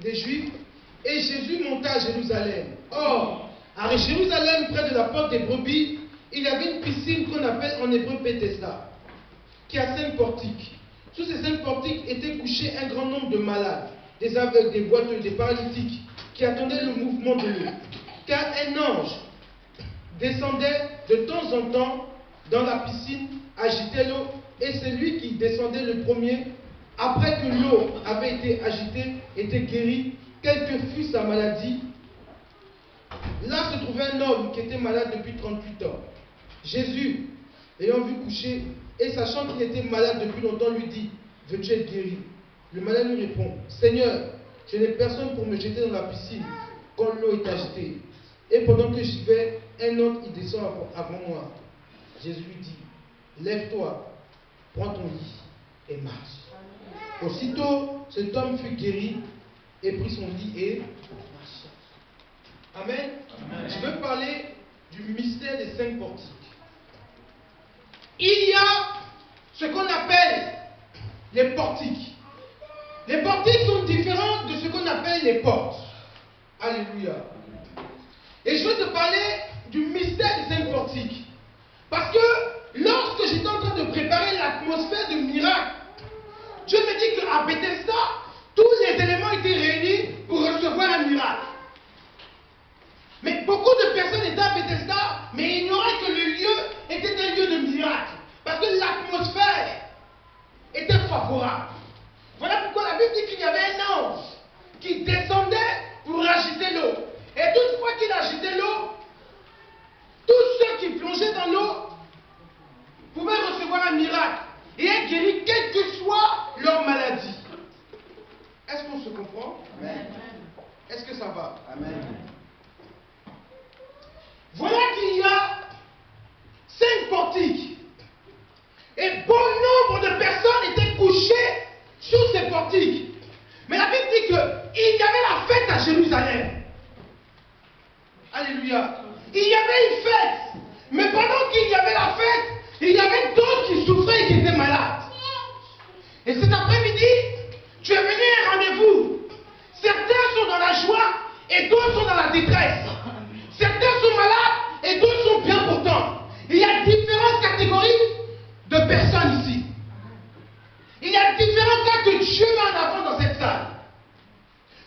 des Juifs, et Jésus monta à Jérusalem. Or, à Jérusalem, près de la porte des brebis, il y avait une piscine qu'on appelle en hébreu Bethesda, qui a 5 portiques. Sous ces 5 portiques étaient couchés un grand nombre de malades, des aveugles, des boiteux, des paralytiques, qui attendaient le mouvement de l'eau. Car un ange descendait de temps en temps dans la piscine, agitait l'eau, et celui qui descendait le premier, après que l'eau avait été agitée, était guéri, quelle que fût sa maladie. Là se trouvait un homme qui était malade depuis 38 ans. Jésus, l'ayant vu coucher, et sachant qu'il était malade depuis longtemps, lui dit, « Veux-tu être guéri ?» Le malade lui répond, « Seigneur, je n'ai personne pour me jeter dans la piscine quand l'eau est agitée. Et pendant que j'y vais, un autre y descend avant moi. » Jésus lui dit, « Lève-toi, prends ton lit et marche. » Aussitôt, cet homme fut guéri et prit son lit et marcha. Amen. Amen. Je veux parler du mystère des 5 portiques. Il y a ce qu'on appelle les portiques. Les portiques sont différents de ce qu'on appelle les portes. Alléluia. Et je veux te parler du mystère des 5 portiques. Parce que lorsque j'étais en train de préparer l'atmosphère de miracle, Dieu me dit qu'à Bethesda, tous les éléments étaient réunis pour recevoir un miracle. Mais beaucoup de personnes étaient à Bethesda, mais ignoraient que le lieu était un lieu de miracle. Parce que l'atmosphère était favorable. Voilà pourquoi la Bible dit qu'il y avait un ange qui descendait pour agiter l'eau. Et toutefois qu'il agitait l'eau, tous ceux qui plongeaient dans l'eau pouvaient recevoir un miracle et être guéris quelle que soit leur maladie. Est-ce qu'on se comprend? Amen. Est-ce que ça va? Amen. Voilà qu'il y a 5 portiques. Et bon nombre de personnes étaient couchées sur ces portiques. Mais la Bible dit qu'il y avait la fête à Jérusalem. Alléluia. Il y avait une fête. Mais pendant qu'il y avait la fête, il y avait d'autres qui souffraient et qui étaient malades. Et cet après-midi, tu es venu à un rendez-vous. Certains sont dans la joie et d'autres sont dans la détresse. Certains sont malades et d'autres sont bien portants. Il y a différentes catégories de personnes ici. Il y a différents cas que Dieu met en avant dans cette salle.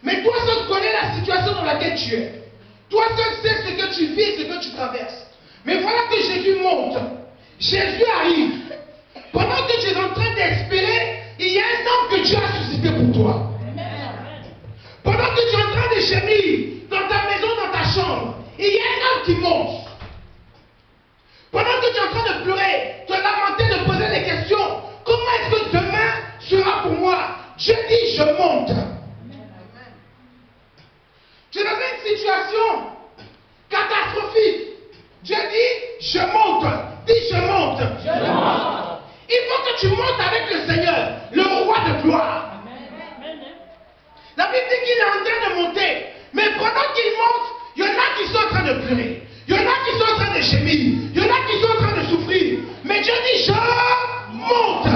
Mais toi seul connais la situation dans laquelle tu es. Toi seul sais ce que tu vis et ce que tu traverses. Mais voilà que Jésus monte. Jésus arrive. Pendant que tu es en train d'espérer, il y a un homme que Dieu a suscité pour toi. Pendant que tu es en train de gémir dans ta maison, dans ta chambre, il y a un homme qui monte. Pendant que tu es en train de pleurer, te lamenter, de poser des questions, comment est-ce que demain sera pour moi? Dieu dit, je monte. Tu es dans une situation catastrophique. Dieu dit, je monte. Dis, je monte. Je monte. Il faut que tu montes avec le Seigneur, le roi de gloire. La Bible dit qu'il est en train de monter. Mais pendant qu'il monte, il y en a qui sont en train de pleurer. Il y en a qui sont en train de gémir. Il y en a qui sont en train de souffrir. Mais Dieu dit, je monte.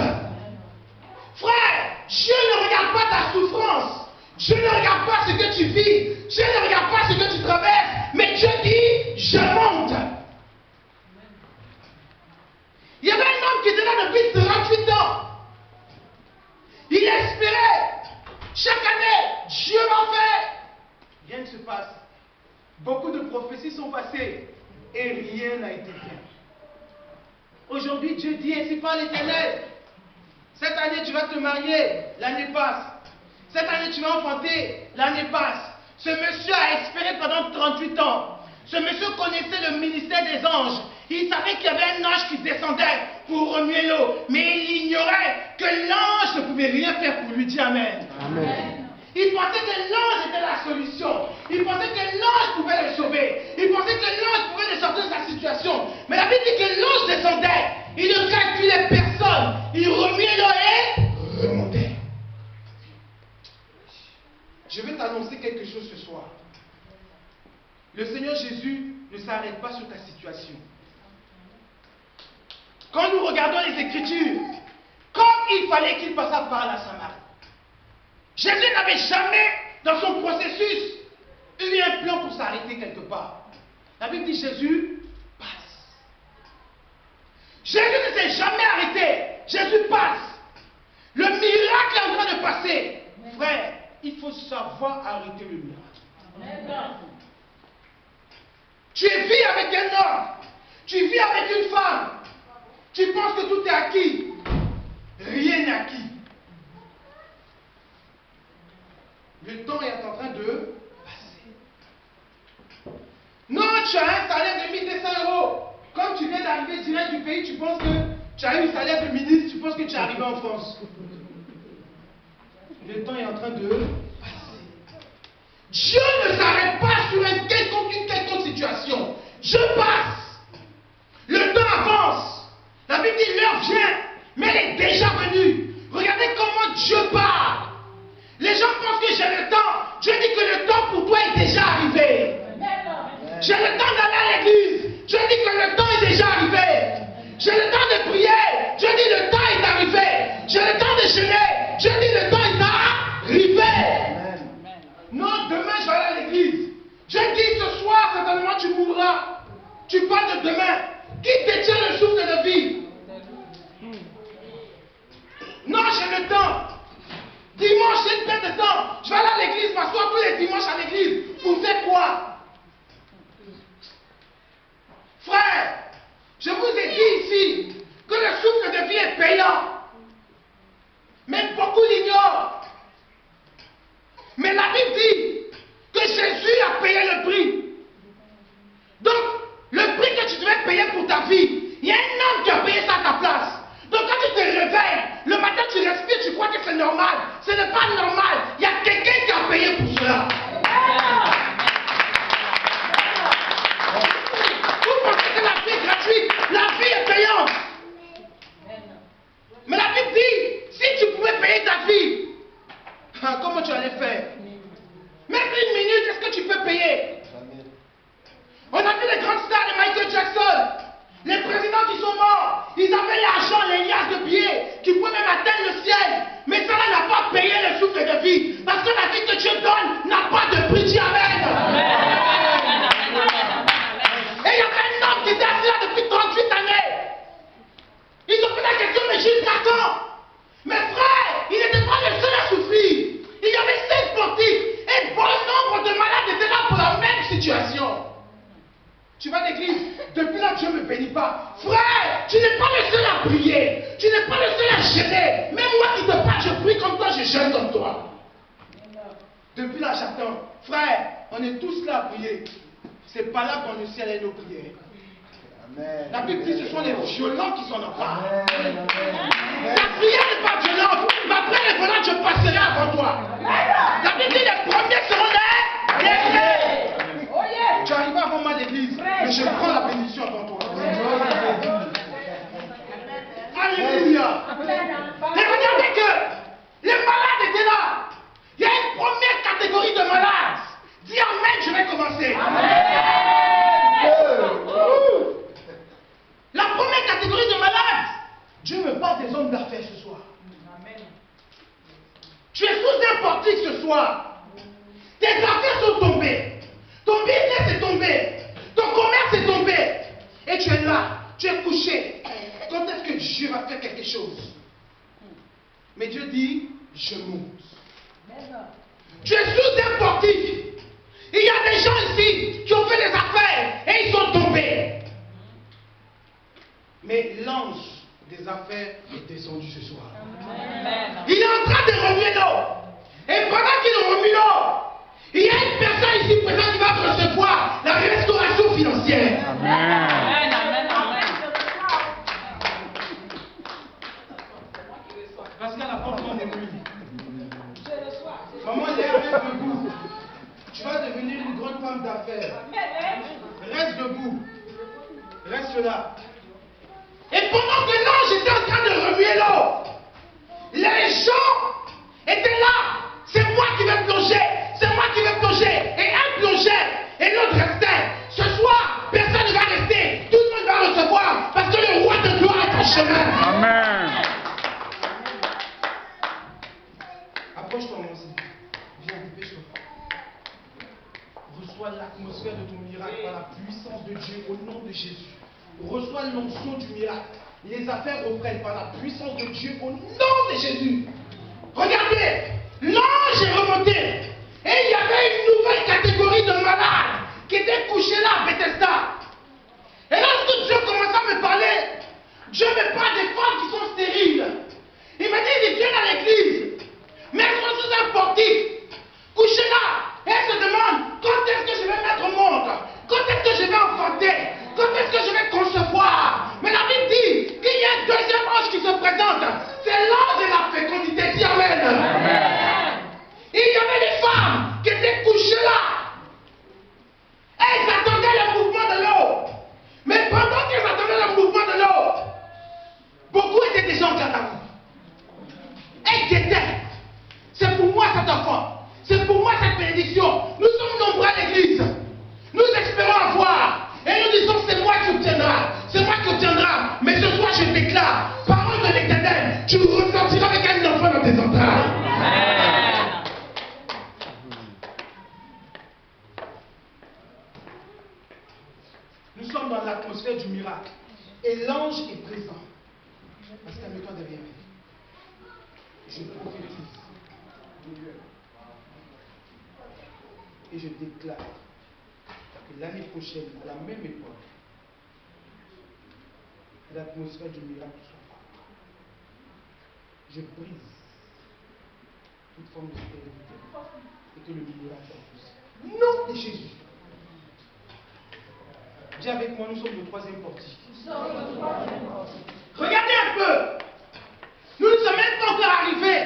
Frère, Dieu ne regarde pas ta souffrance. Dieu ne regarde pas ce que tu vis. Dieu ne regarde pas ce que tu traverses. Mais Dieu dit, je monte. Il y avait un homme qui était là depuis 38 ans. Il espérait. Chaque année, Dieu va faire. Rien ne se passe. Beaucoup de prophéties sont passées et rien n'a été fait. Aujourd'hui, Dieu dit, ainsi par l'Éternel, cette année tu vas te marier, l'année passe. Cette année tu vas enfanter, l'année passe. Ce monsieur a espéré pendant 38 ans. Ce monsieur connaissait le ministère des anges. Il savait qu'il y avait un ange qui descendait pour remuer l'eau. Mais il ignorait que l'ange ne pouvait rien faire pour lui. Dis Amen. Amen. Il pensait que l'ange était la solution. Il pensait que l'ange pouvait le sauver. Il pensait que l'ange pouvait le sortir de sa situation. Mais la Bible dit que l'ange descendait. Il ne calculait personne. Il remuait l'eau et remontait. Je vais t'annoncer quelque chose ce soir. Le Seigneur Jésus ne s'arrête pas sur ta situation. Quand nous regardons les Écritures, comme il fallait qu'il passât par la Samarie, Jésus n'avait jamais dans son processus, il y a un plan pour s'arrêter quelque part. La Bible dit Jésus passe. Jésus ne s'est jamais arrêté. Jésus passe. Le miracle est en train de passer. Frère, il faut savoir arrêter le miracle. Tu vis avec un homme. Tu vis avec une femme. Tu penses que tout est acquis. Rien n'est acquis. Le temps est en train de passer. Non, tu as un salaire de 1200 €. Comme tu viens d'arriver direct du pays, tu penses que tu as eu un salaire de ministre, tu penses que tu es arrivé en France. Le temps est en train de passer. Dieu ne s'arrête pas sur une quelconque situation. Je passe. Le temps avance. La Bible dit l'heure vient, mais elle est déjà venue. Regardez comment Dieu parle. Les gens pensent que j'ai le temps. Dieu dit que le temps pour toi est déjà arrivé. J'ai le temps d'aller à l'église. Dieu dit que le temps est déjà arrivé. J'ai le temps de prier. Dieu dit le temps est arrivé. J'ai le temps de jeûner. Dieu dit le temps est arrivé. Non, demain je vais aller à l'église. Dieu dit ce soir certainement tu mourras. Tu parles de demain. Qui détient le souffle de vie? Non, j'ai le temps. Dimanche, j'ai une perte de temps. Je vais aller à l'église, m'asseoir tous les dimanches à l'église. Pour faire quoi? Frère, je vous ai dit ici que le souffle de vie est payant. Mais beaucoup l'ignorent. Mais la Bible dit que Jésus a payé le prix. Donc, le prix que tu devais payer pour ta vie, il y a un homme qui a payé ça à ta place. Donc quand tu te réveilles, le matin tu respires, tu crois que c'est normal. Ce n'est pas normal. Il y a quelqu'un qui a payé pour cela. Vous pensez que la vie est gratuite? La vie est payante. Mais la Bible dit, si tu pouvais payer ta vie, comment tu allais faire? Même une minute, est-ce que tu peux payer? On a vu les grandes stars de Michael Jackson. Les présidents qui sont morts, ils avaient l'argent, les liasses de billets, qui pouvaient même atteindre le ciel. Mais ça n'a pas payé le souffle de vie. Parce que la vie que Dieu donne n'a pas de prix. Dis amen. Et il y avait un homme qui était assis là depuis 38 années. Ils ont fait la question, mais jusqu'à quand? Mais frère, il n'était pas le seul à souffrir. Il y avait 5 sportifs. Et bon nombre de malades étaient là pour la même situation. Tu vas à l'église, depuis là Dieu ne me bénit pas. Frère, tu n'es pas le seul à prier. Tu n'es pas le seul à jeûner. Même moi qui te parle, je prie comme toi, je jeûne comme toi. Depuis là j'attends. Frère, on est tous là à prier. C'est pas là qu'on le ciel est nos prières. Amen. La Bible dit que ce sont les violents qui sont en part. La prière n'est pas violente. Mais après les violents, je passerai avant toi. La Bible dit les premiers seront les derniers. Tu arrives avant moi à l'église, mais je prends la bénédiction avant toi. Alléluia. Et regardez que les malades étaient là. Il y a une première catégorie de malades. Dis amen, je vais commencer. La première catégorie de malades, Dieu me parle des hommes d'affaires ce soir. Tu es sous un portique ce soir. Tes affaires sont tombées. Ton business est tombé. Ton commerce est tombé. Et tu es là. Tu es couché. Quand est-ce que Dieu va faire quelque chose? Mais Dieu dit, je monte. Tu es sous un portique. Il y a des gens ici qui ont fait des affaires et ils sont tombés. Mais l'ange des affaires est descendu ce soir. Amen. Il est en train de remuer l'eau. Et pendant qu'il remue l'eau, il y a une personne ici présente qui va recevoir la restauration financière. Amen. Amen. Parce qu'à la porte, on est plus. Maman, il est reste debout. Tu vas devenir une grande femme d'affaires. Reste debout. Reste là. Et pendant que l'ange était en train de remuer l'eau, les gens étaient là. C'est moi qui vais plonger. C'est moi qui vais plonger. Et un plongeait et l'autre restait. Ce soir, personne ne va rester. Tout le monde va recevoir. Parce que le roi de gloire est en chemin. Amen. Approche-toi, mon aussi. Viens, dépêche-toi. reçois l'atmosphère de ton miracle par la puissance de Dieu au nom de Jésus. Reçois l'onction du miracle. Les affaires reprennent par la puissance de Dieu au nom de Jésus. Regardez, l'ange est remonté et il y avait une nouvelle catégorie de malades qui étaient couchés là à Bethesda. Et lorsque Dieu commençait à me parler, Dieu me parle des femmes qui sont stériles. Il m'a dit, ils viennent à l'église, mais elles sont sous un portique, couchées là. Et elles se demandent, quand est-ce que je vais mettre au monde? Quand est-ce que je vais enfanter? Quand est-ce que je vais concevoir? Mais la Bible dit qu'il y a un deuxième ange qui se présente. C'est l'ange de la fécondité. Dis Amen. Amen. Il y avait des femmes qui étaient couchées là. Elles attendaient le mouvement de l'eau. Mais pendant qu'elles attendaient le mouvement de l'eau, beaucoup étaient déjà en garde à vue. Elles guettaient. C'est pour moi cet enfant. C'est pour moi cette bénédiction. Nous sommes nombreux à l'église. Nous espérons avoir. Et nous disons, c'est moi qui obtiendra. C'est moi qui obtiendra. Mais ce soir, je déclare, parole de l'Éternel, tu ressentiras avec un enfant dans tes entrailles. Amen. Nous sommes dans l'atmosphère du miracle. Et l'ange est présent. Parce qu'amène-toi derrière lui. Je prophétise. Et je déclare que l'année prochaine, à la même époque, l'atmosphère du miracle soit favorable. Je brise toute forme de stérilité et que le miracle soit possible. Nom de Jésus. Dis avec moi, nous sommes le troisième portique. Regardez un peu. Nous ne sommes même pas encore arrivés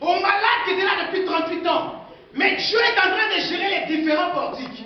aux malades qui étaient là depuis 38 ans. Mais Dieu est en train de gérer les différents portiques.